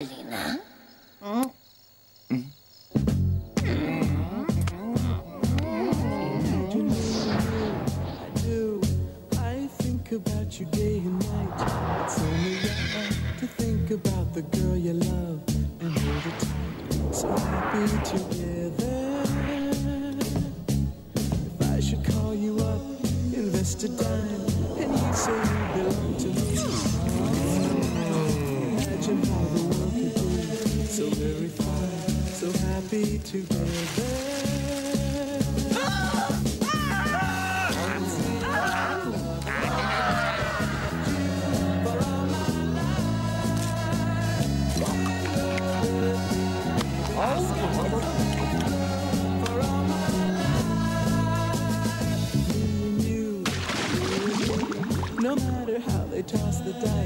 Lina? I do. I think about you day and night. It's only right to think about the girl you love and hold her tight. So happy together. If I should call you up, invest a dime, and you say you belong to me. Imagine how the world could be so very fine, so happy together. No matter how they toss the dice,